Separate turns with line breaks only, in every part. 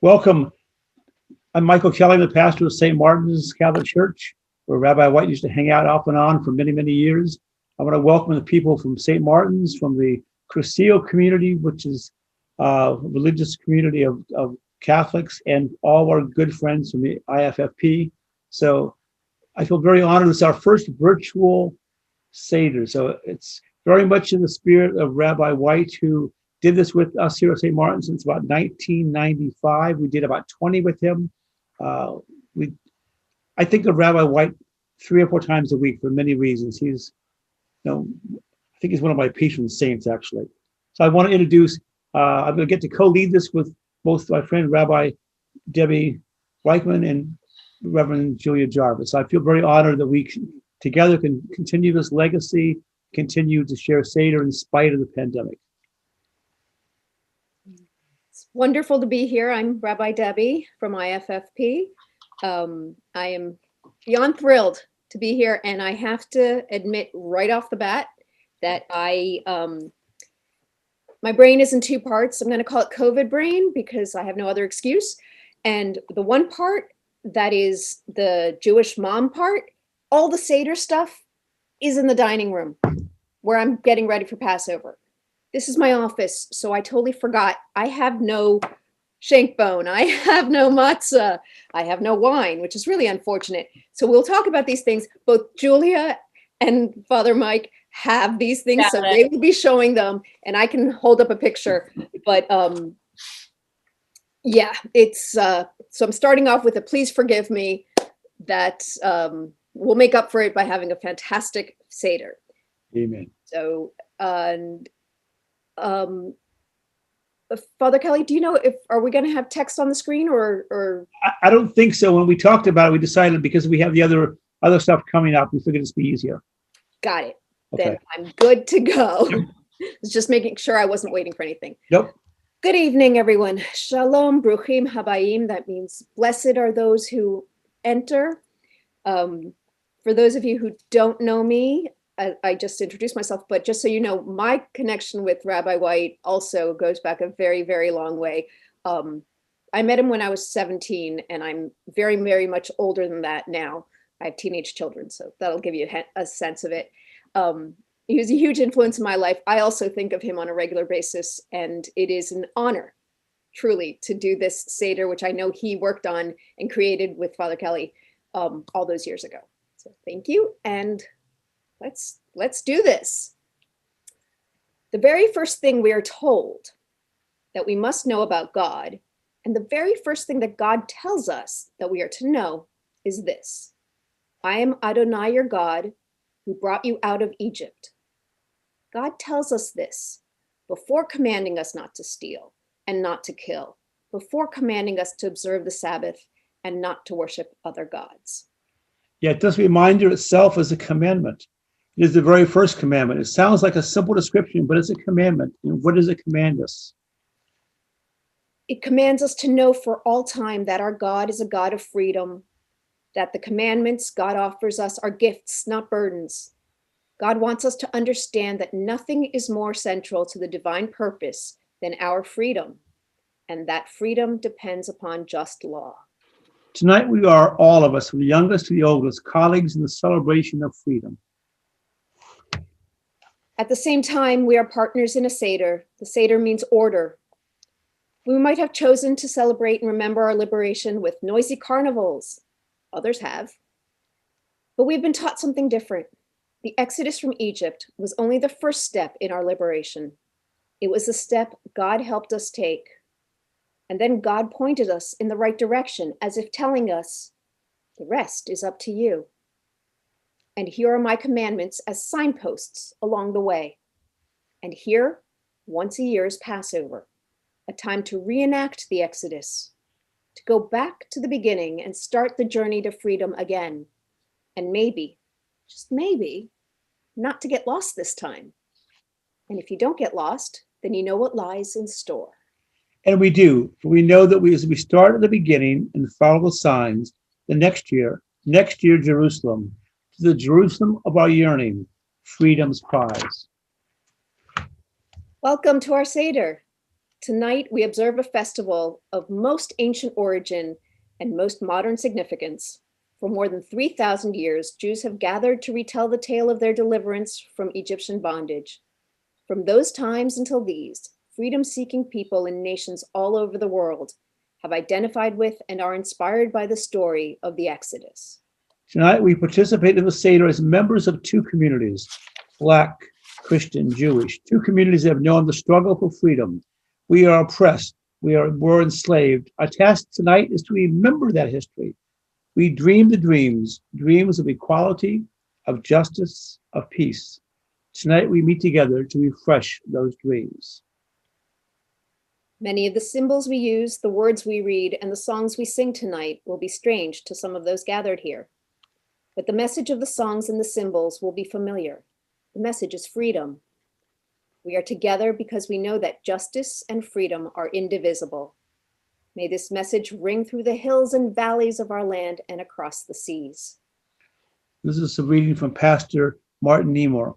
Welcome. I'm Michael Kelly, the pastor of St. Martin's Catholic Church, where Rabbi White used to hang out off and on for many, many years. I want to welcome the people from St. Martin's, from the Crucio community, which is a religious community of Catholics, and all our good friends from the IFFP. So I feel very honored. This is our first virtual Seder. So it's very much in the spirit of Rabbi White, who did this with us here at St. Martin since about 1995. We did about 20 with him. I think of Rabbi White 3 or 4 times a week for many reasons. I think he's one of my patron saints, actually. So I want to introduce, I'm going to get to co-lead this with both my friend Rabbi Debbie Reichman and Reverend Julia Jarvis. So I feel very honored that we together can continue this legacy, continue to share Seder in spite of the pandemic.
It's wonderful to be here. I'm Rabbi Debbie from IFFP. I am beyond thrilled to be here, and I have to admit right off the bat that my brain is in 2 parts. I'm going to call it COVID brain because I have no other excuse. And the one part that is the Jewish mom part, all the Seder stuff is in the dining room where I'm getting ready for Passover. This is my office, so I totally forgot. I have no shank bone. I have no matzah. I have no wine, which is really unfortunate. So we'll talk about these things. Both Julia and Father Mike have these things, so they will be showing them, and I can hold up a picture. But yeah, it's so I'm starting off with a please forgive me. That we'll make up for it by having a fantastic Seder.
Amen.
So Father Kelly, do you know are we going to have text on the screen or?
I don't think so. When we talked about it, we decided because we have the other stuff coming up, we figured it's be easier.
Got it.
Okay.
Then I'm good to go. I was just making sure I wasn't waiting for anything.
Nope.
Good evening, everyone. Shalom, bruchim habayim. That means blessed are those who enter. For those of you who don't know me, I just introduced myself, but just so you know, my connection with Rabbi White also goes back a very, very long way. I met him when I was 17, and I'm very, very much older than that now. I have teenage children, so that'll give you a sense of it. He was a huge influence in my life. I also think of him on a regular basis, and it is an honor, truly, to do this Seder, which I know he worked on and created with Father Kelly all those years ago. So thank you, and let's do this. The very first thing we are told that we must know about God, and the very first thing that God tells us that we are to know is this: I am Adonai your God, who brought you out of Egypt. God tells us this before commanding us not to steal and not to kill, before commanding us to observe the Sabbath and not to worship other gods.
Yeah, this reminder itself is a commandment. It is the very first commandment. It sounds like a simple description, but it's a commandment. And what does it command us?
It commands us to know for all time that our God is a God of freedom, that the commandments God offers us are gifts, not burdens. God wants us to understand that nothing is more central to the divine purpose than our freedom, and that freedom depends upon just law.
Tonight we are, all of us, from the youngest to the oldest, colleagues in the celebration of freedom.
At the same time, we are partners in a Seder. The Seder means order. We might have chosen to celebrate and remember our liberation with noisy carnivals. Others have. But we've been taught something different. The exodus from Egypt was only the first step in our liberation. It was a step God helped us take. And then God pointed us in the right direction, as if telling us, the rest is up to you. And here are my commandments as signposts along the way. And here, once a year is Passover, a time to reenact the Exodus, to go back to the beginning and start the journey to freedom again. And maybe, just maybe, not to get lost this time. And if you don't get lost, then you know what lies in store.
And we do, for we know that as we start at the beginning and follow the signs, the next year, Jerusalem, to the Jerusalem of our yearning, freedom's prize.
Welcome to our Seder. Tonight, we observe a festival of most ancient origin and most modern significance. For more than 3,000 years, Jews have gathered to retell the tale of their deliverance from Egyptian bondage. From those times until these, freedom-seeking people in nations all over the world have identified with and are inspired by the story of the Exodus.
Tonight, we participate in the Seder as members of two communities, Black, Christian, Jewish, two communities that have known the struggle for freedom. We are oppressed. We're enslaved. Our task tonight is to remember that history. We dream the dreams of equality, of justice, of peace. Tonight, we meet together to refresh those dreams.
Many of the symbols we use, the words we read, and the songs we sing tonight will be strange to some of those gathered here. But the message of the songs and the symbols will be familiar. The message is freedom. We are together because we know that justice and freedom are indivisible. May this message ring through the hills and valleys of our land and across the seas.
This is a reading from Pastor Martin Niemöller.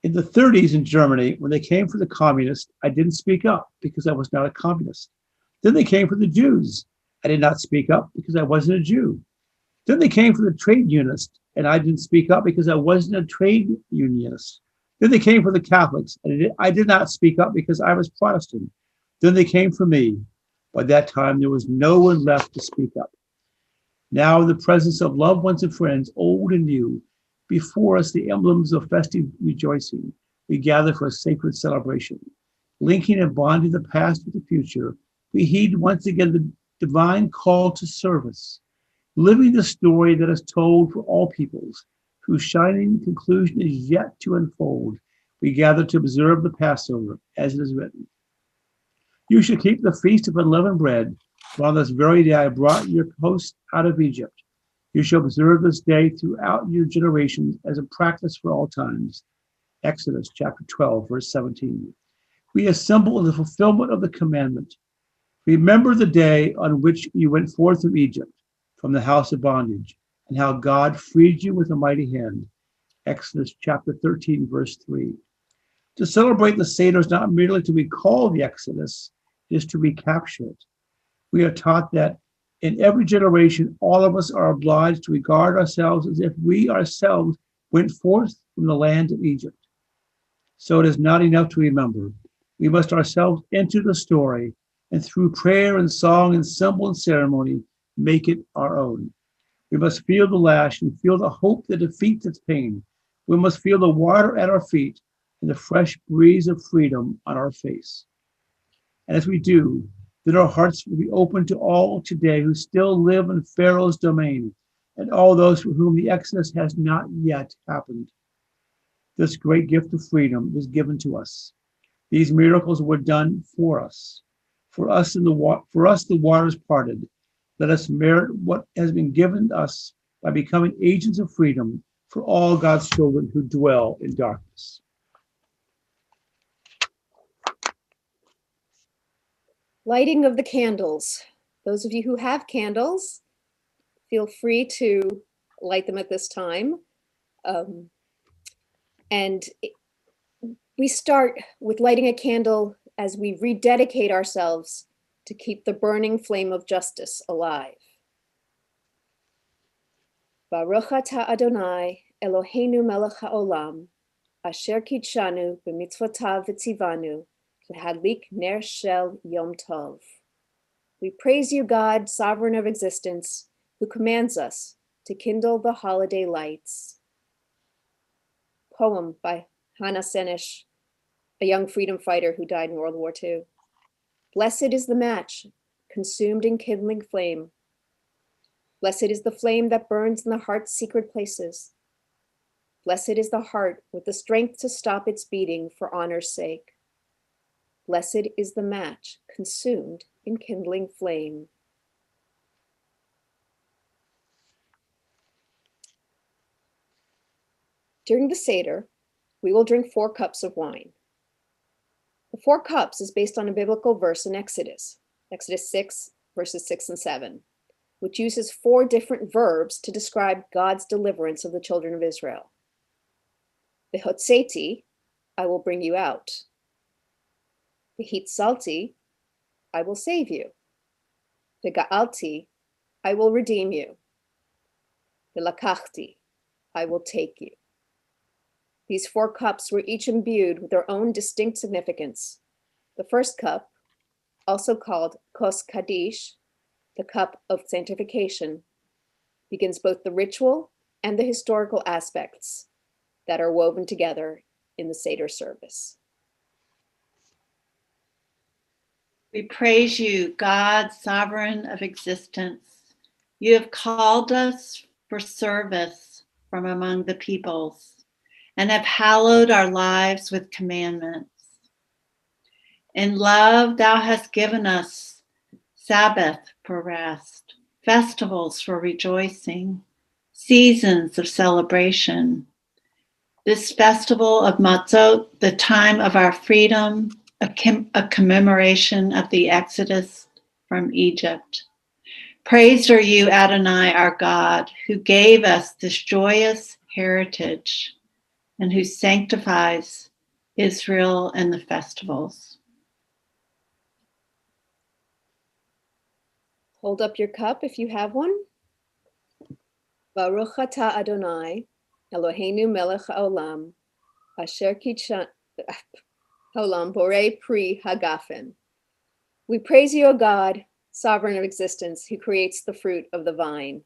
In the 30s in Germany, when they came for the communists, I didn't speak up because I was not a communist. Then they came for the Jews. I did not speak up because I wasn't a Jew. Then they came for the trade unionists, and I didn't speak up because I wasn't a trade unionist. Then they came for the Catholics, and I did not speak up because I was Protestant. Then they came for me. By that time, there was no one left to speak up. Now, in the presence of loved ones and friends, old and new, before us the emblems of festive rejoicing, we gather for a sacred celebration. Linking and bonding the past with the future, we heed once again the divine call to service, living the story that is told for all peoples, whose shining conclusion is yet to unfold. We gather to observe the Passover, as it is written. You shall keep the feast of unleavened bread, for on this very day I brought your host out of Egypt. You shall observe this day throughout your generations as a practice for all times. Exodus chapter 12, verse 17. We assemble in the fulfillment of the commandment. Remember the day on which you went forth from Egypt, from the house of bondage, and how God freed you with a mighty hand. Exodus chapter 13, verse 3. To celebrate the Seder is not merely to recall the Exodus, it is to recapture it. We are taught that in every generation, all of us are obliged to regard ourselves as if we ourselves went forth from the land of Egypt. So it is not enough to remember. We must ourselves enter the story, and through prayer and song and symbol and ceremony, make it our own. We must feel the lash and feel the hope that defeats its pain. We must feel the water at our feet and the fresh breeze of freedom on our face. And as we do, then our hearts will be open to all today who still live in Pharaoh's domain and all those for whom the Exodus has not yet happened. This great gift of freedom was given to us. These miracles were done for us. For us, the waters parted. Let us merit what has been given us by becoming agents of freedom for all God's children who dwell in darkness.
Lighting of the candles. Those of you who have candles, feel free to light them at this time. We start with lighting a candle as we rededicate ourselves to keep the burning flame of justice alive. Baruch atah Adonai, Eloheinu melech haolam, asher kidshanu b'mitzvotav v'tzivanu, l'hadlik ner shel yom tov. We praise you, God, sovereign of existence, who commands us to kindle the holiday lights. Poem by Hannah Senesh, a young freedom fighter who died in World War II. Blessed is the match, consumed in kindling flame. Blessed is the flame that burns in the heart's secret places. Blessed is the heart with the strength to stop its beating for honor's sake. Blessed is the match consumed in kindling flame. During the Seder, we will drink 4 cups of wine. The 4 cups is based on a biblical verse in Exodus 6, verses 6 and 7, which uses 4 different verbs to describe God's deliverance of the children of Israel. V'hotzeti, I will bring you out. V'hitzalti, I will save you. V'ga'alti, I will redeem you. V'lakachti, I will take you. These 4 cups were each imbued with their own distinct significance. The first cup, also called Kos Kaddish, the cup of sanctification, begins both the ritual and the historical aspects that are woven together in the Seder service.
We praise you, God, sovereign of existence. You have called us for service from among the peoples and have hallowed our lives with commandments. In love, thou hast given us Sabbath for rest, festivals for rejoicing, seasons of celebration. This festival of Matzot, the time of our freedom, a commemoration of the Exodus from Egypt. Praised are you, Adonai, our God, who gave us this joyous heritage and who sanctifies Israel and the festivals.
Hold up your cup if you have one. Baruch atah Adonai, Eloheinu melech haolam, asher kitshanu Olam borei pri hagafen. We praise you, O God, sovereign of existence, who creates the fruit of the vine.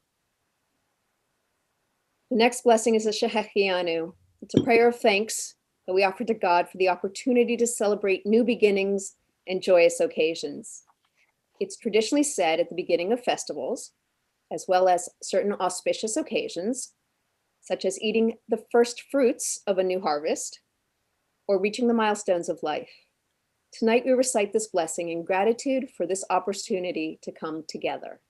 The next blessing is a shehechianu. It's a prayer of thanks that we offer to God for the opportunity to celebrate new beginnings and joyous occasions. It's traditionally said at the beginning of festivals, as well as certain auspicious occasions, such as eating the first fruits of a new harvest or reaching the milestones of life. Tonight we recite this blessing in gratitude for this opportunity to come together.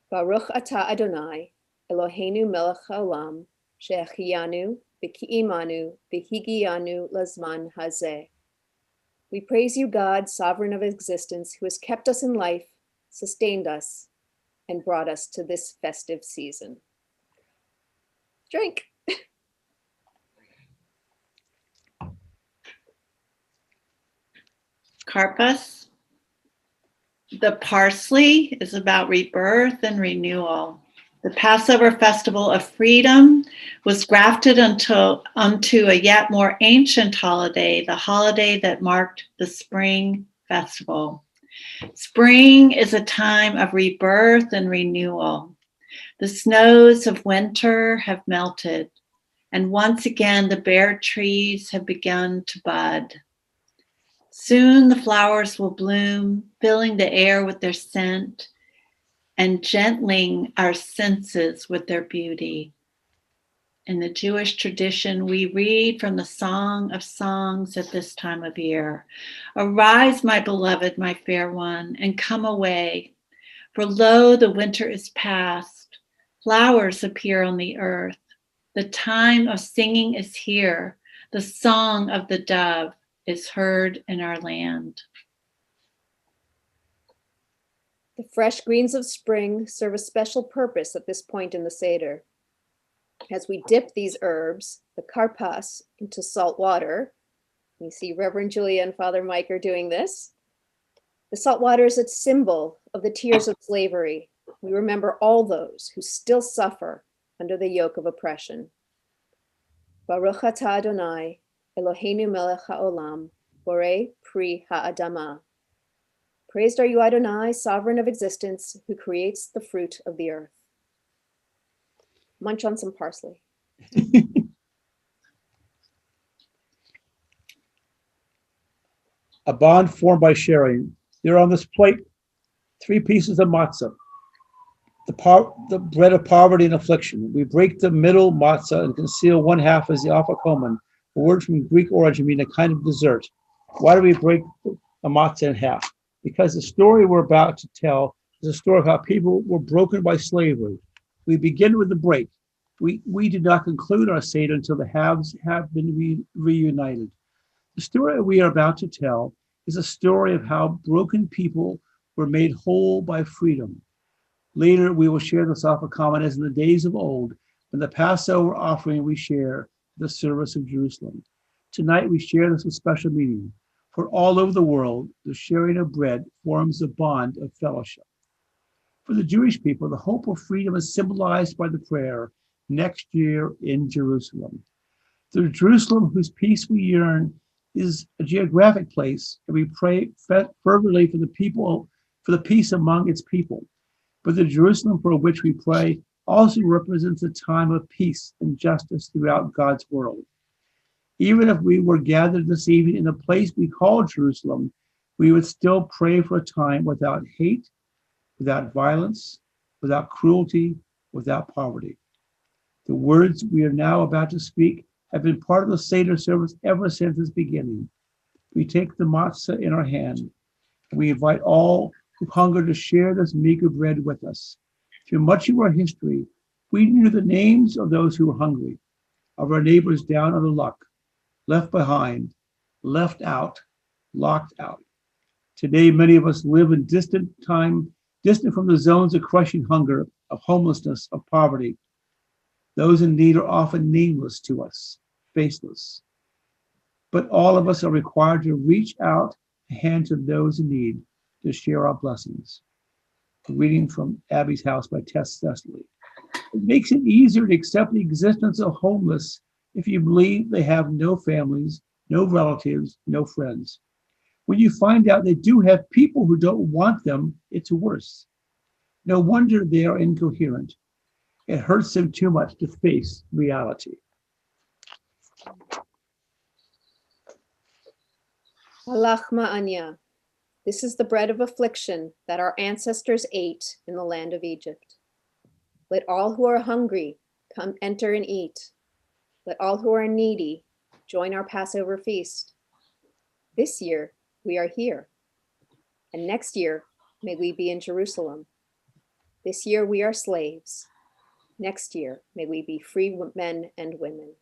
Baruch atah Adonai, Eloheinu melech haolam, she'achiyanu v'ki'imanu v'higiyanu lazman hazeh. We praise you, God, sovereign of existence, who has kept us in life, sustained us, and brought us to this festive season. Drink.
Karpas. The parsley is about rebirth and renewal. The Passover festival of freedom was grafted unto a yet more ancient holiday, the holiday that marked the spring festival. Spring is a time of rebirth and renewal. The snows of winter have melted, and once again the bare trees have begun to bud. Soon the flowers will bloom, filling the air with their scent and gentling our senses with their beauty. In the Jewish tradition, we read from the Song of Songs at this time of year. Arise, my beloved, my fair one, and come away. For lo, the winter is past. Flowers appear on the earth. The time of singing is here. The song of the dove is heard in our land.
The fresh greens of spring serve a special purpose at this point in the Seder. As we dip these herbs, the karpas, into salt water, we see Reverend Julia and Father Mike are doing this. The salt water is a symbol of the tears of slavery. We remember all those who still suffer under the yoke of oppression. Baruch atah Adonai, Eloheinu melech haolam, borei pri ha'adama. Praised are you, Adonai, sovereign of existence, who creates the fruit of the earth. Munch on some parsley.
A bond formed by sharing. There are on this plate 3 pieces of matzah, the bread of poverty and affliction. We break the middle matzah and conceal one half as the afikomen, a word from Greek origin meaning a kind of dessert. Why do we break a matzah in half? Because the story we're about to tell is a story of how people were broken by slavery. We begin with the break. We did not conclude our Seder until the halves have been reunited. The story we are about to tell is a story of how broken people were made whole by freedom. Later, we will share this afikomen as in the days of old, when the Passover offering we share the service of Jerusalem. Tonight, we share this with special meaning. For all over the world, the sharing of bread forms a bond of fellowship. For the Jewish people, the hope of freedom is symbolized by the prayer, next year in Jerusalem. The Jerusalem whose peace we yearn is a geographic place, and we pray fervently for the people, for the peace among its people. But the Jerusalem for which we pray also represents a time of peace and justice throughout God's world. Even if we were gathered this evening in a place we call Jerusalem, we would still pray for a time without hate, without violence, without cruelty, without poverty. The words we are now about to speak have been part of the Seder service ever since its beginning. We take the matzah in our hand, and we invite all who hunger to share this meager bread with us. Through much of our history, we knew the names of those who were hungry, of our neighbors down on the luck, left behind, left out, locked out. Today, many of us live in distant from the zones of crushing hunger, of homelessness, of poverty. Those in need are often nameless to us, faceless. But all of us are required to reach out a hand to those in need to share our blessings. A reading from Abby's House by Tess Cecily. It makes it easier to accept the existence of homeless if you believe they have no families, no relatives, no friends. When you find out they do have people who don't want them, it's worse. No wonder they are incoherent. It hurts them too much to face reality.
Halachma Anya. This is the bread of affliction that our ancestors ate in the land of Egypt. Let all who are hungry come enter and eat. Let all who are needy join our Passover feast. This year we are here, and next year may we be in Jerusalem. This year we are slaves. Next year may we be free men and women.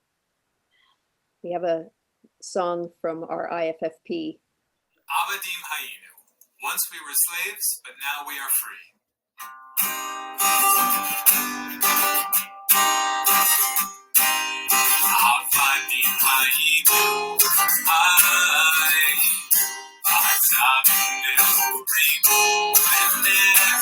We have a song from our IFFP.
Avadim Hayinu. Once we were slaves, but now we are free. Avadim Hayinu. Avadim Nehorim. Nehorim. Avadim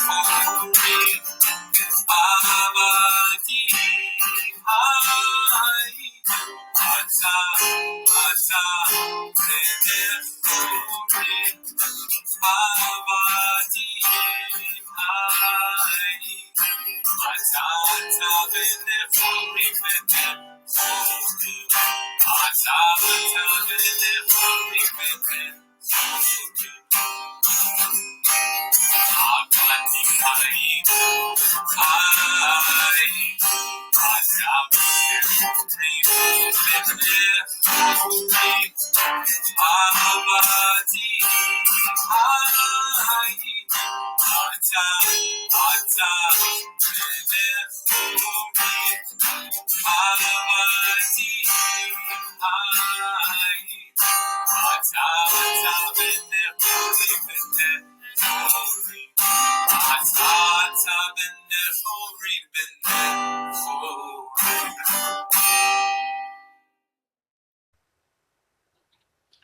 Hayinu.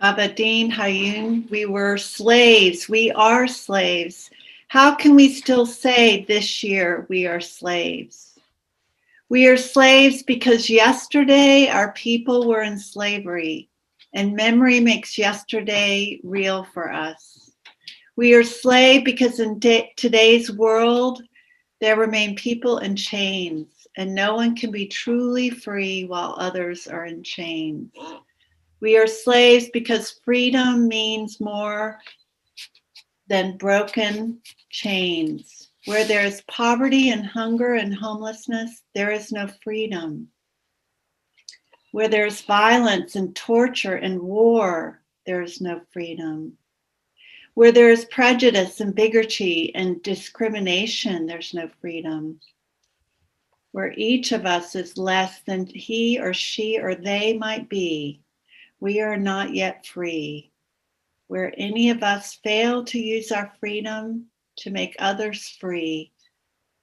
Abadin Hayun, we were slaves. We are slaves. How can we still say this year we are slaves? We are slaves because yesterday our people were in slavery, and memory makes yesterday real for us. We are slaves because in today's world, there remain people in chains, and no one can be truly free while others are in chains. We are slaves because freedom means more than broken chains. Where there is poverty and hunger and homelessness, there is no freedom. Where there is violence and torture and war, there is no freedom. Where there is prejudice and bigotry and discrimination, there's no freedom. Where each of us is less than he or she or they might be, we are not yet free. Where any of us fail to use our freedom to make others free,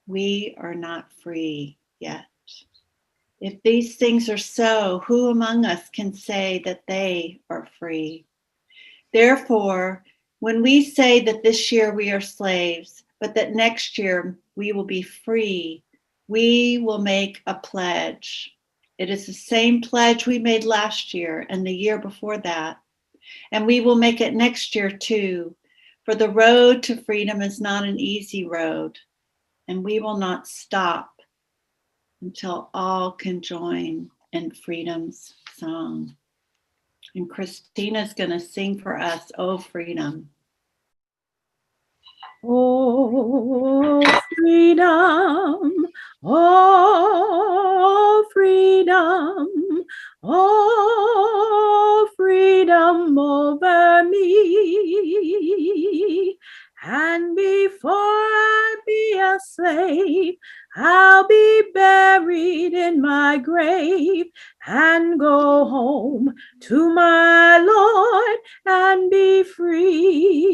we are not free yet. If these things are so, who among us can say that they are free? Therefore, when we say that this year we are slaves, but that next year we will be free, we will make a pledge. It is the same pledge we made last year and the year before that. And we will make it next year too. For the road to freedom is not an easy road, and we will not stop until all can join in freedom's song. And Christina's going to sing for us, Oh Freedom.
Oh, freedom, oh, freedom, oh, freedom over me. And before I be a slave, I'll be buried in my grave and go home to my Lord and be free.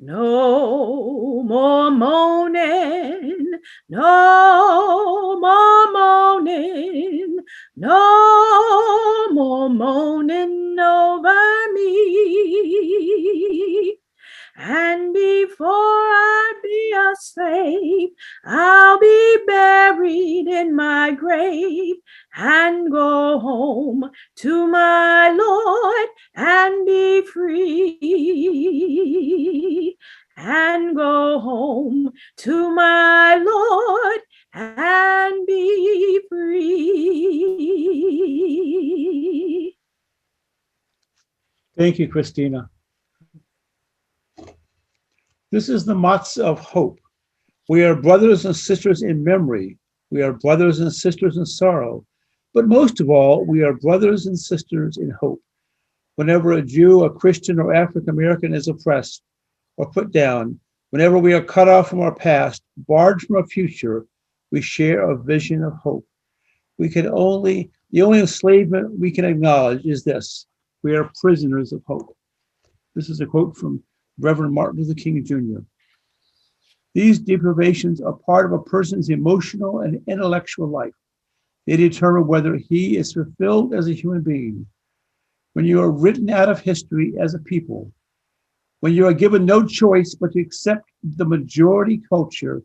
No more moaning, no more moaning, no more moaning over me. And before I be a slave, I'll be buried in my grave and go home to my Lord and be free. And go home to my Lord and be free.
Thank you, Christina. This is the matzah of hope. We are brothers and sisters in memory. We are brothers and sisters in sorrow. But most of all, we are brothers and sisters in hope. Whenever a Jew, a Christian, or African American is oppressed or put down, whenever we are cut off from our past, barred from our future, we share a vision of hope. The only enslavement we can acknowledge is this: we are prisoners of hope. This is a quote from Reverend Martin Luther King Jr. These deprivations are part of a person's emotional and intellectual life. They determine whether he is fulfilled as a human being. When you are written out of history as a people, when you are given no choice but to accept the majority culture,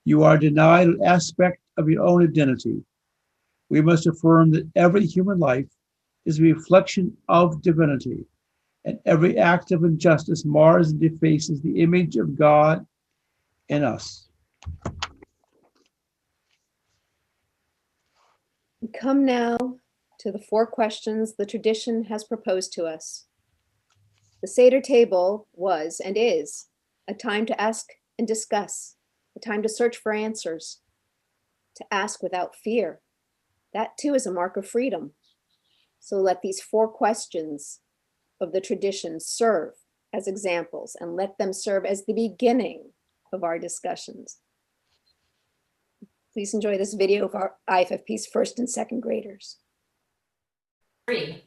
you are denied an aspect of your own identity. We must affirm that every human life is a reflection of divinity, and every act of injustice mars and defaces the image of God in us.
We come now to the 4 questions the tradition has proposed to us. The Seder table was and is a time to ask and discuss, a time to search for answers, to ask without fear. That too is a mark of freedom. So let these 4 questions of the tradition serve as examples, and let them serve as the beginning of our discussions. Please enjoy this video of our IFFP's 1st and 2nd graders.
3.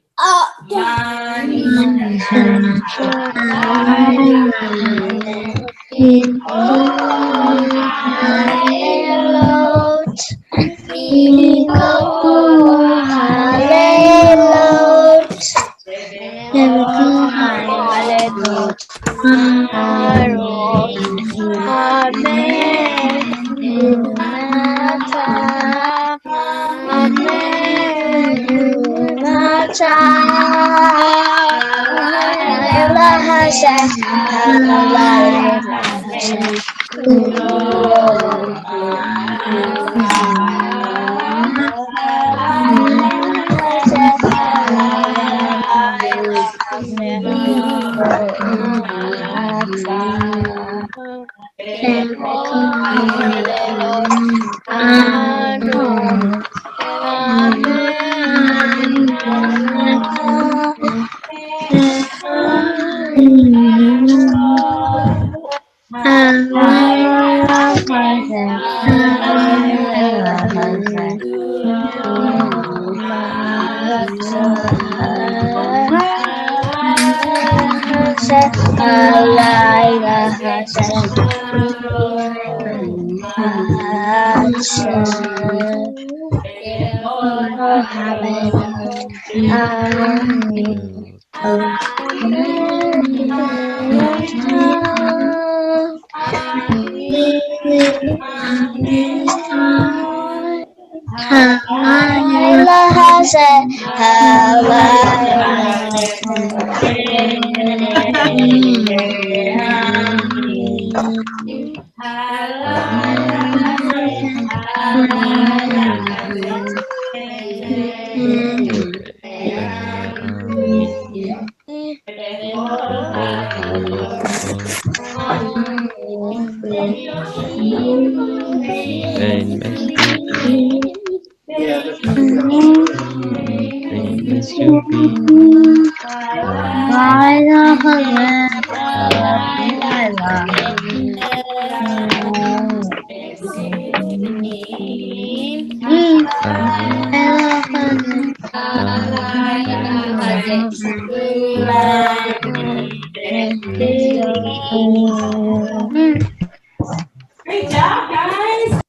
Great job, guys.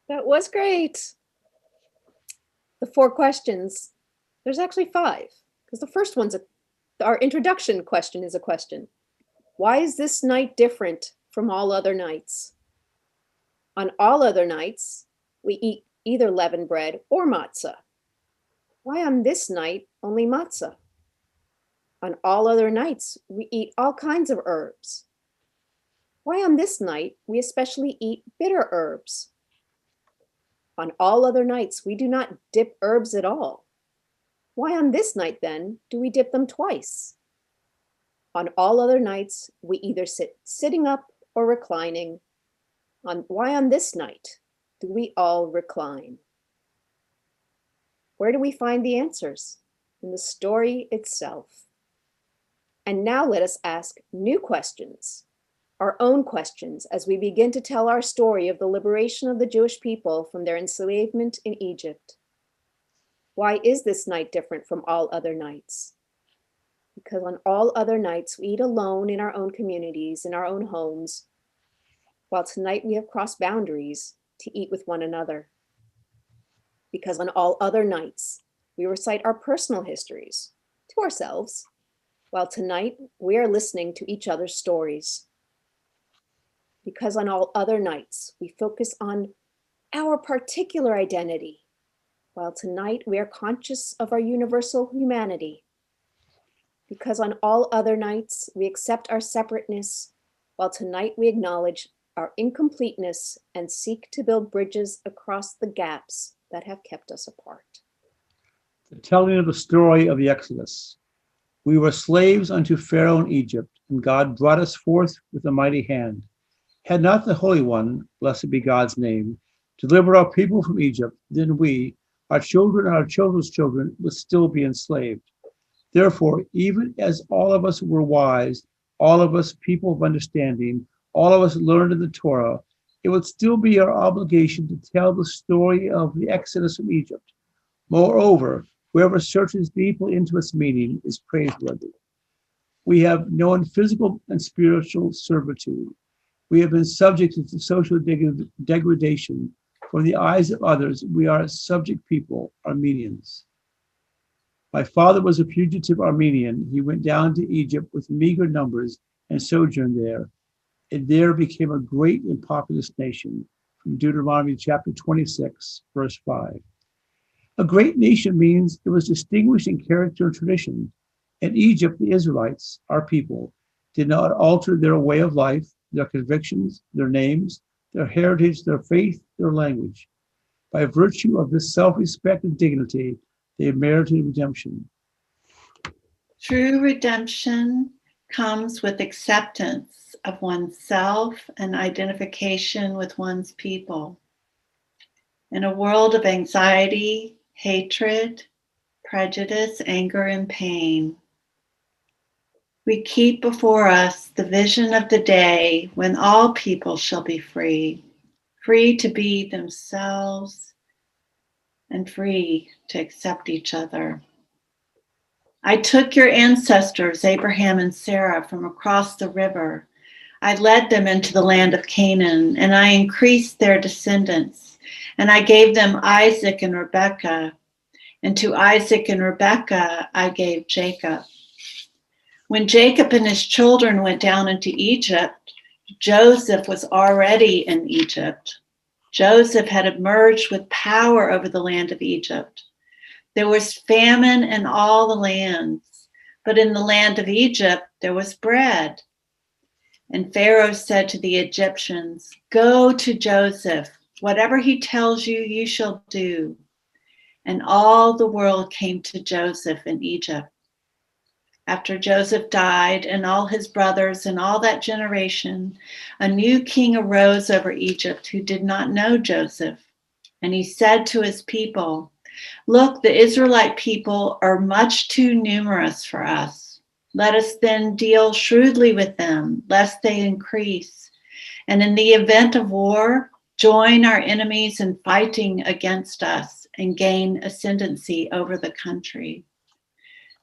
That was great. The 4 questions, there's actually 5, because the first one's our introduction question is a question. Why is this night different from all other nights? On all other nights, we eat either leavened bread or matzah. Why on this night only matzah? On all other nights, we eat all kinds of herbs. Why on this night we especially eat bitter herbs? On all other nights, we do not dip herbs at all. Why on this night, then, do we dip them twice? On all other nights, we either sit sitting up or reclining. Why on this night do we all recline? Where do we find the answers? In the story itself. And now let us ask new questions, our own questions, as we begin to tell our story of the liberation of the Jewish people from their enslavement in Egypt. Why is this night different from all other nights? Because on all other nights, we eat alone in our own communities, in our own homes, while tonight we have crossed boundaries to eat with one another. Because on all other nights, we recite our personal histories to ourselves, while tonight we are listening to each other's stories. Because on all other nights, we focus on our particular identity, while tonight we are conscious of our universal humanity. Because on all other nights, we accept our separateness, while tonight we acknowledge our incompleteness and seek to build bridges across the gaps that have kept us apart.
The telling of the story of the Exodus. We were slaves unto Pharaoh in Egypt, and God brought us forth with a mighty hand. Had not the Holy One, blessed be God's name, delivered our people from Egypt, then we, our children and our children's children, would still be enslaved. Therefore, even as all of us were wise, all of us people of understanding, all of us learned in the Torah, it would still be our obligation to tell the story of the Exodus from Egypt. Moreover, whoever searches deeply into its meaning is praiseworthy. We have known physical and spiritual servitude. We have been subjected to social degradation. For the eyes of others, we are a subject people, Armenians. My father was a fugitive Armenian. He went down to Egypt with meager numbers and sojourned there. And there became a great and populous nation. From Deuteronomy chapter 26, verse 5. A great nation means it was distinguished in character and tradition. In Egypt, the Israelites, our people, did not alter their way of life, their convictions, their names, their heritage, their faith, their language. By virtue of this self-respect and dignity, they merited redemption.
True redemption comes with acceptance of oneself and identification with one's people. In a world of anxiety, hatred, prejudice, anger, and pain, we keep before us the vision of the day when all people shall be free, free to be themselves and free to accept each other. I took your ancestors, Abraham and Sarah, from across the river. I led them into the land of Canaan, and I increased their descendants, and I gave them Isaac and Rebekah, and to Isaac and Rebekah I gave Jacob. When Jacob and his children went down into Egypt, Joseph was already in Egypt. Joseph had emerged with power over the land of Egypt. There was famine in all the lands, but in the land of Egypt there was bread. And Pharaoh said to the Egyptians, "Go to Joseph. Whatever he tells you, you shall do." And all the world came to Joseph in Egypt. After Joseph died and all his brothers and all that generation, a new king arose over Egypt who did not know Joseph. And he said to his people, "Look, the Israelite people are much too numerous for us. Let us then deal shrewdly with them, lest they increase. And in the event of war, join our enemies in fighting against us and gain ascendancy over the country."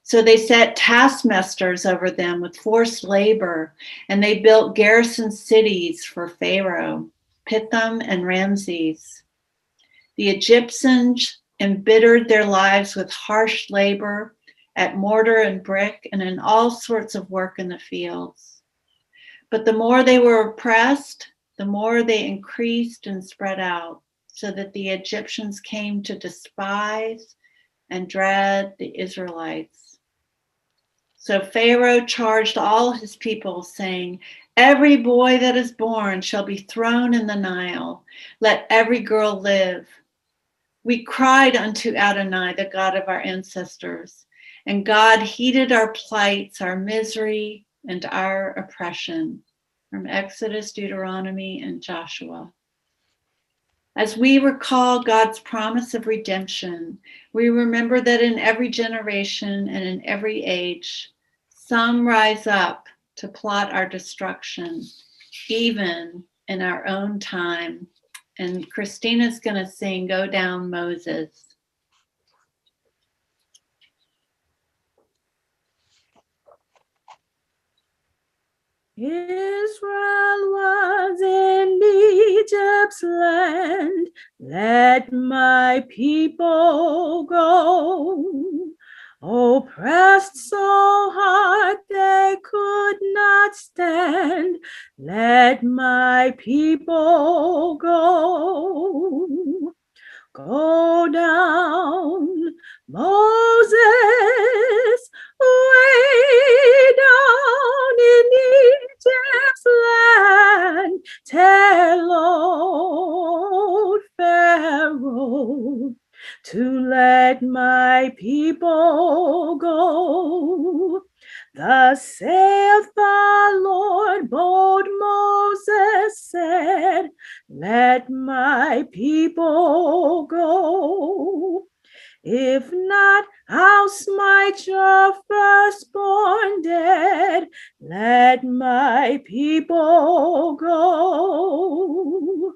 So they set taskmasters over them with forced labor, and they built garrison cities for Pharaoh, Pithom and Ramses. The Egyptians embittered their lives with harsh labor at mortar and brick and in all sorts of work in the fields. But the more they were oppressed, the more they increased and spread out, so that the Egyptians came to despise and dread the Israelites. So Pharaoh charged all his people, saying, "Every boy that is born shall be thrown in the Nile. Let every girl live." We cried unto Adonai, the God of our ancestors, and God heeded our plights, our misery, and our oppression. From Exodus, Deuteronomy, and Joshua. As we recall God's promise of redemption, we remember that in every generation and in every age, some rise up to plot our destruction, even in our own time. And Christina's going to sing "Go Down, Moses."
Israel was in Egypt's land. Let my people go. Oppressed so hard they could not stand. Let my people go. Go down, Moses, way down in Egypt's land. Tell old Pharaoh to let my people go. Thus saith the Lord, bold Moses said, let my people go. If not, I'll smite your firstborn dead. Let my people go.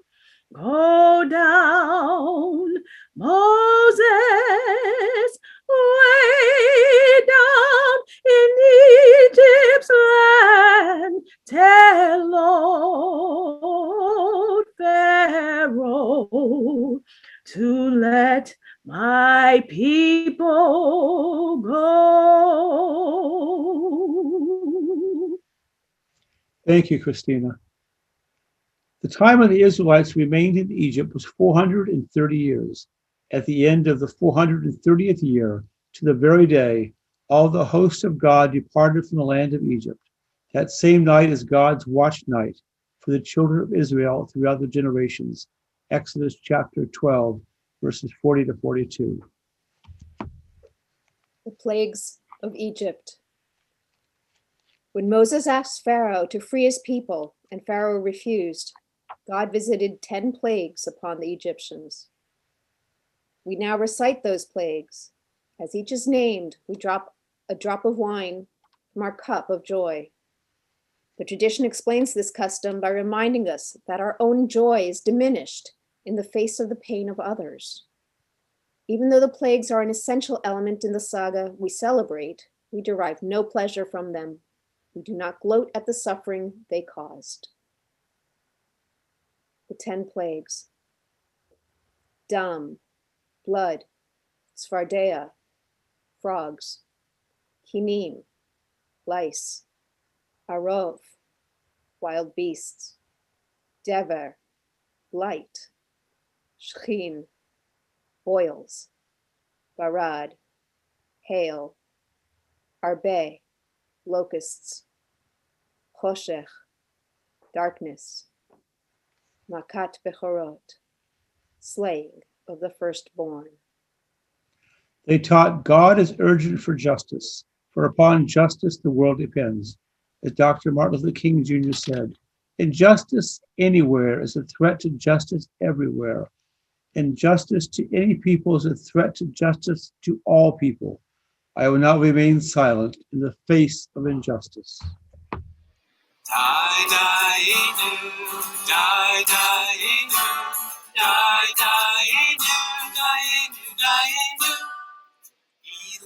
Go down, Moses, way down in Egypt's land. Tell old Pharaoh to let my people go.
Thank you, Christina. The time when the Israelites remained in Egypt was 430 years. At the end of the 430th year, to the very day, all the hosts of God departed from the land of Egypt. That same night is God's watch night for the children of Israel throughout the generations. Exodus chapter 12, verses 40 to 42.
The plagues of Egypt. When Moses asked Pharaoh to free his people and Pharaoh refused, God visited 10 plagues upon the Egyptians. We now recite those plagues. As each is named, we drop a drop of wine from our cup of joy. The tradition explains this custom by reminding us that our own joy is diminished in the face of the pain of others. Even though the plagues are an essential element in the saga we celebrate, we derive no pleasure from them. We do not gloat at the suffering they caused. The 10 plagues. Dung, blood, Svardea, frogs. Hinim, lice. Arov, wild beasts. Dever, light. Shchin, boils. Barad, hail. Arbe, locusts. Choshech, darkness. Makat bechorot, slaying of the firstborn.
They taught God is urgent for justice, for upon justice the world depends. As Dr. Martin Luther King Jr. said, injustice anywhere is a threat to justice everywhere. Injustice to any people is a threat to justice to all people. I will not remain silent in the face of injustice.
Die, die, die, die,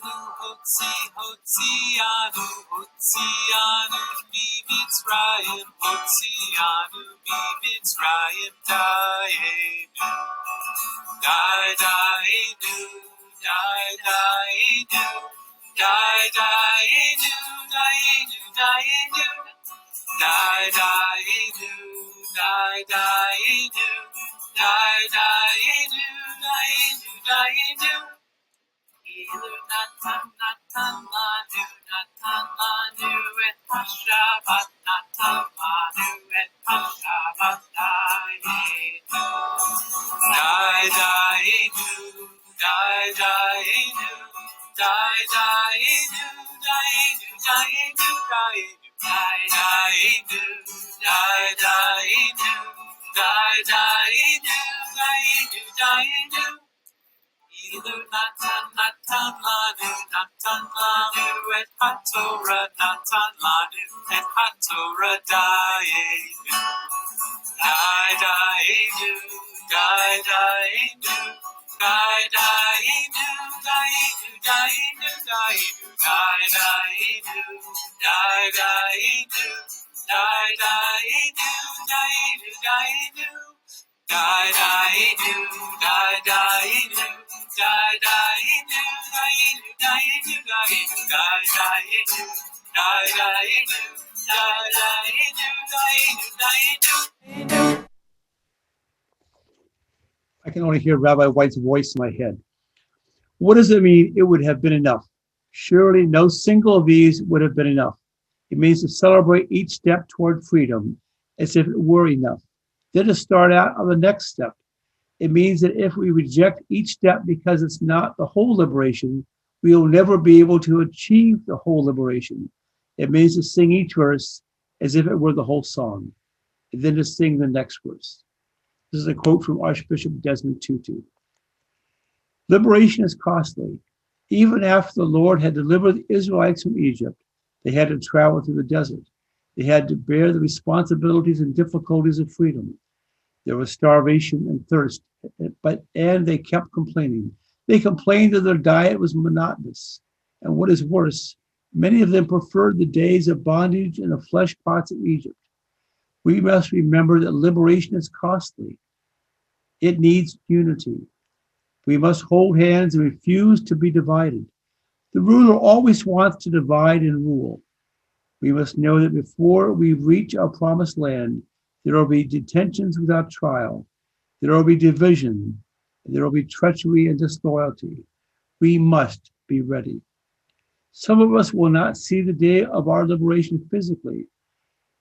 Ilu Hotzianu, Hotzianu, mi Mitzrayim, Hotzianu, mi Mitzrayim, Daenu, Daenu, Daenu, Daenu, Daenu, Daenu, Daenu, Daenu, Daenu, Daenu, Ilu Natan Natan Manu Natan Manu et Hashabat Natan Manu et Hashabat Daenu Daenu Daenu Daenu Daenu Daenu Daenu Daenu Daenu Ilu Natan Natan Lanu Natan Lanu et HaTorah Natan Lanu et HaTorah Daenu Daenu Daenu Daenu Daenu Daenu Daenu Daenu Daenu Daenu Daenu
I can only hear Rabbi White's voice in my head. What does it mean it would have been enough? Surely no single of these would have been enough. It means to celebrate each step toward freedom as if it were enough. Then to start out on the next step. It means that if we reject each step because it's not the whole liberation, we will never be able to achieve the whole liberation. It means to sing each verse as if it were the whole song, and then to sing the next verse. This is a quote from Archbishop Desmond Tutu. Liberation is costly. Even after the Lord had delivered the Israelites from Egypt, they had to travel through the desert. They had to bear the responsibilities and difficulties of freedom. There was starvation and thirst, and they kept complaining. They complained that their diet was monotonous. And what is worse, many of them preferred the days of bondage in the flesh pots of Egypt. We must remember that liberation is costly. It needs unity. We must hold hands and refuse to be divided. The ruler always wants to divide and rule. We must know that before we reach our promised land, there will be detentions without trial. There will be division. There will be treachery and disloyalty. We must be ready. Some of us will not see the day of our liberation physically,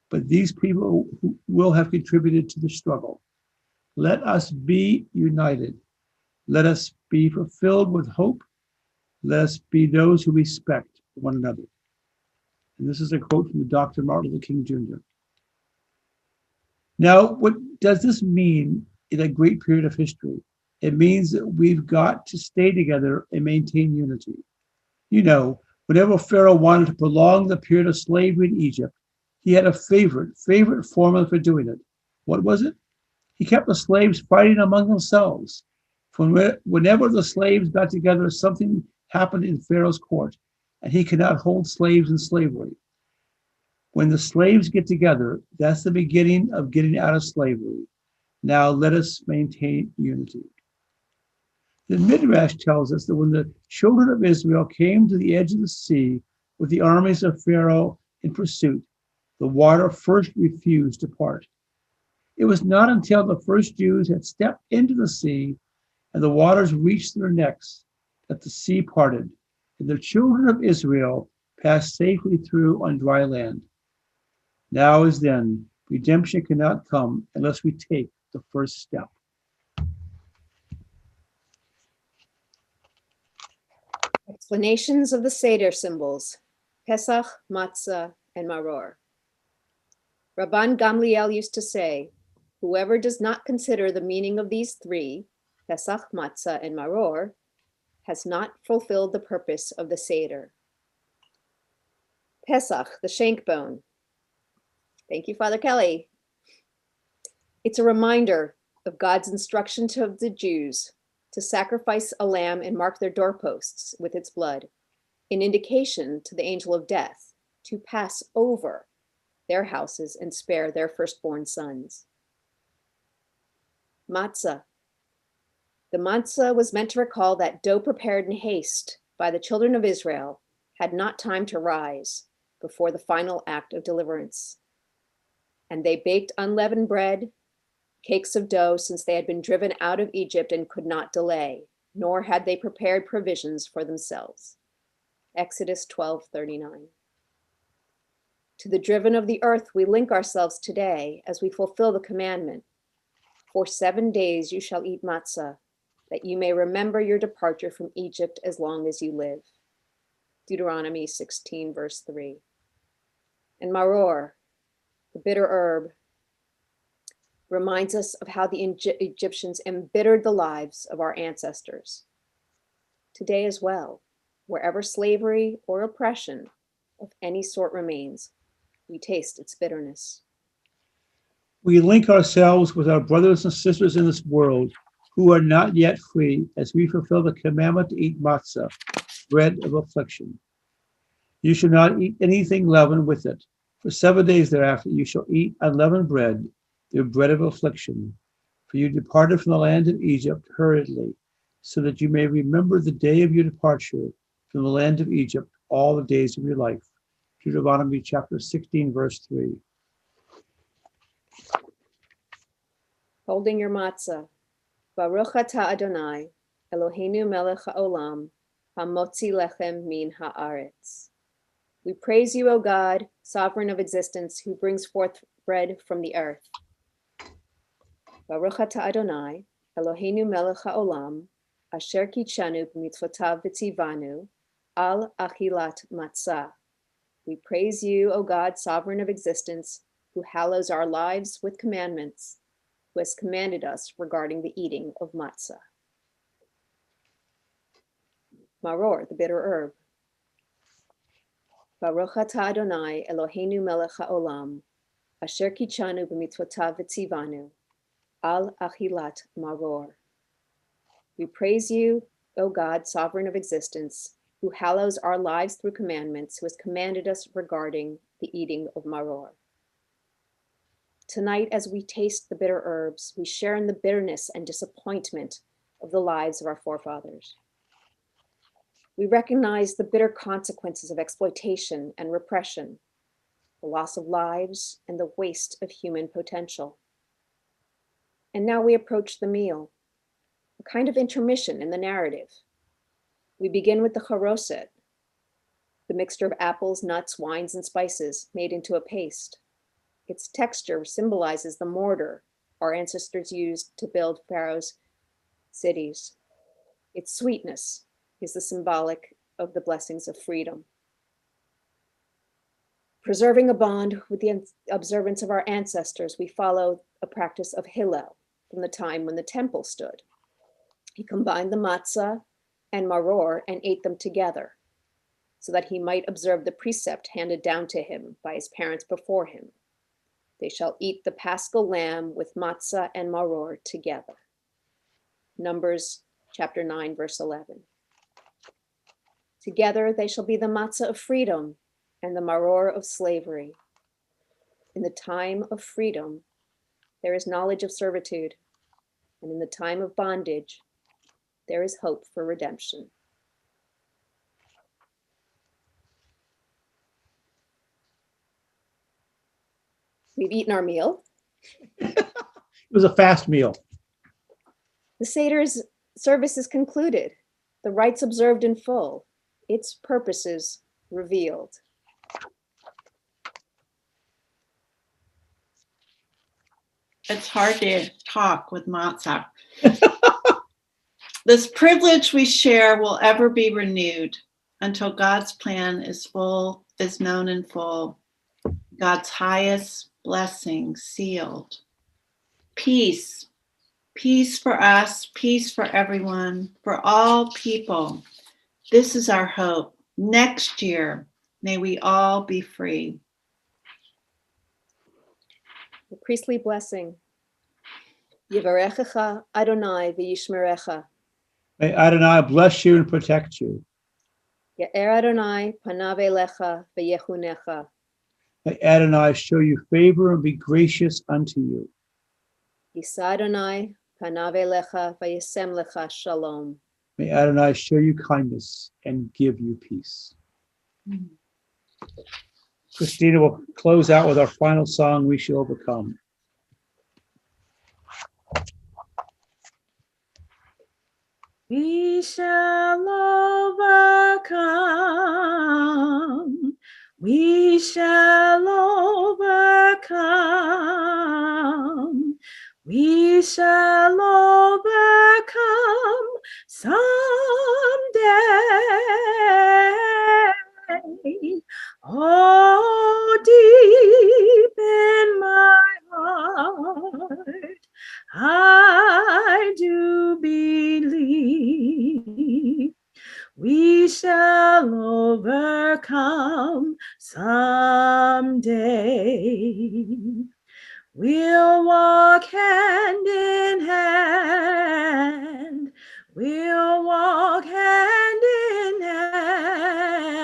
but these people will have contributed to the struggle. Let us be united. Let us be fulfilled with hope. Let us be those who respect one another. And this is a quote from Dr. Martin Luther King Jr. Now, what does this mean in a great period of history? It means that we've got to stay together and maintain unity. You know, whenever Pharaoh wanted to prolong the period of slavery in Egypt, he had a favorite formula for doing it. What was it? He kept the slaves fighting among themselves. Whenever the slaves got together, something happened in Pharaoh's court, and he could not hold slaves in slavery. When the slaves get together, that's the beginning of getting out of slavery. Now let us maintain unity. The Midrash tells us that when the children of Israel came to the edge of the sea with the armies of Pharaoh in pursuit, the water first refused to part. It was not until the first Jews had stepped into the sea and the waters reached their necks that the sea parted, and the children of Israel passed safely through on dry land. Now as then, redemption cannot come unless we take the first step.
Explanations of the Seder symbols, Pesach, Matzah, and Maror. Rabban Gamliel used to say, whoever does not consider the meaning of these three, Pesach, Matzah, and Maror, has not fulfilled the purpose of the Seder. Pesach, the shank bone. Thank you, Father Kelly. It's a reminder of God's instruction to the Jews to sacrifice a lamb and mark their doorposts with its blood, an indication to the angel of death to pass over their houses and spare their firstborn sons. Matzah. The matzah was meant to recall that dough prepared in haste by the children of Israel had not time to rise before the final act of deliverance. And they baked unleavened bread, cakes of dough, since they had been driven out of Egypt and could not delay, nor had they prepared provisions for themselves. Exodus 12:39. To the driven of the earth we link ourselves today as we fulfill the commandment. For 7 days you shall eat matzah, that you may remember your departure from Egypt as long as you live. Deuteronomy 16, verse 3. And maror, the bitter herb, reminds us of how the Egyptians embittered the lives of our ancestors. Today as well, wherever slavery or oppression of any sort remains, we taste its bitterness.
We link ourselves with our brothers and sisters in this world who are not yet free as we fulfill the commandment to eat matzah, bread of affliction. You shall not eat anything leavened with it. For 7 days thereafter you shall eat unleavened bread, the bread of affliction. For you departed from the land of Egypt hurriedly, so that you may remember the day of your departure from the land of Egypt all the days of your life. Deuteronomy chapter 16, verse 3.
Holding your matzah. Baruch atah Adonai, Eloheinu melech haolam, hamotzi lechem min haaretz. We praise you, O God, sovereign of existence, who brings forth bread from the earth. Baruch atah Adonai, Eloheinu melech haolam, asher kitshanu b'mitzvotav v'tzivanu, al achilat matzah. We praise you, O God, sovereign of existence, who hallows our lives with commandments, who has commanded us regarding the eating of matzah. Maror, the bitter herb. Baruch atah Adonai, Eloheinu melech haolam, asher kitshanu b'mitzvotav v'tzivanu, al achilat maror. We praise you, O God, sovereign of existence, who hallows our lives through commandments, who has commanded us regarding the eating of maror. Tonight, as we taste the bitter herbs, we share in the bitterness and disappointment of the lives of our forefathers. We recognize the bitter consequences of exploitation and repression, the loss of lives, and the waste of human potential. And now we approach the meal, a kind of intermission in the narrative. We begin with the charoset, the mixture of apples, nuts, wines, and spices made into a paste. Its texture symbolizes the mortar our ancestors used to build Pharaoh's cities. Its sweetness is the symbolic of the blessings of freedom. Preserving a bond with the observance of our ancestors, we follow a practice of Hillel from the time when the temple stood. He combined the matzah and maror and ate them together so that he might observe the precept handed down to him by his parents before him. They shall eat the paschal lamb with matzah and maror together. Numbers chapter 9, verse 11. Together they shall be the matzah of freedom and the maror of slavery. In the time of freedom, there is knowledge of servitude, and in the time of bondage, There is hope for redemption. We've eaten our meal.
It was a fast meal.
The Seder's service is concluded, the rites observed in full, its purposes revealed.
It's hard to talk with matzah. This privilege we share will ever be renewed until God's plan is known in full. God's highest blessing sealed. Peace. Peace for us, peace for everyone, for all people. This is our hope. Next year, may we all be free.
The priestly blessing. Yivarechecha Adonai v'yishmerecha.
May Adonai bless you and protect you.
Ya'er Adonai panav elecha v'yechunecha.
May Adonai show you favor and be gracious unto you.
Yisa Adonai panav elecha v'yasem lecha shalom.
May Adonai show you kindness and give you peace. Christina will close out with our final song, We Shall Overcome.
We shall overcome. We shall overcome. We shall overcome someday. Oh, deep in my heart, I do believe we shall overcome someday. We'll walk hand in hand. We'll walk hand in hand.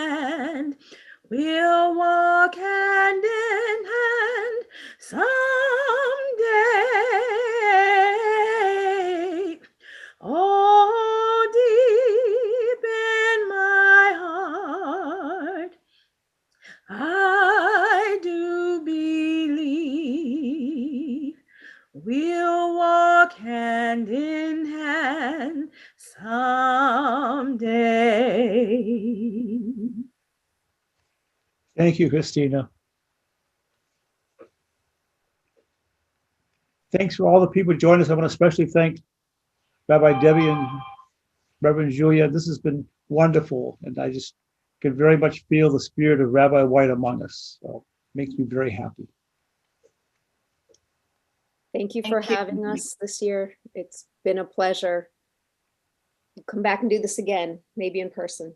We'll walk hand in hand someday. Oh, deep in my heart, I do believe we'll walk hand in hand someday.
Thank you, Christina. Thanks for all the people who joined us. I want to especially thank Rabbi Debbie and Reverend Julia. This has been wonderful, and I just can very much feel the spirit of Rabbi White among us. So it makes me very happy.
Thank you for having us this year. It's been a pleasure. We'll come back and do this again, maybe in person.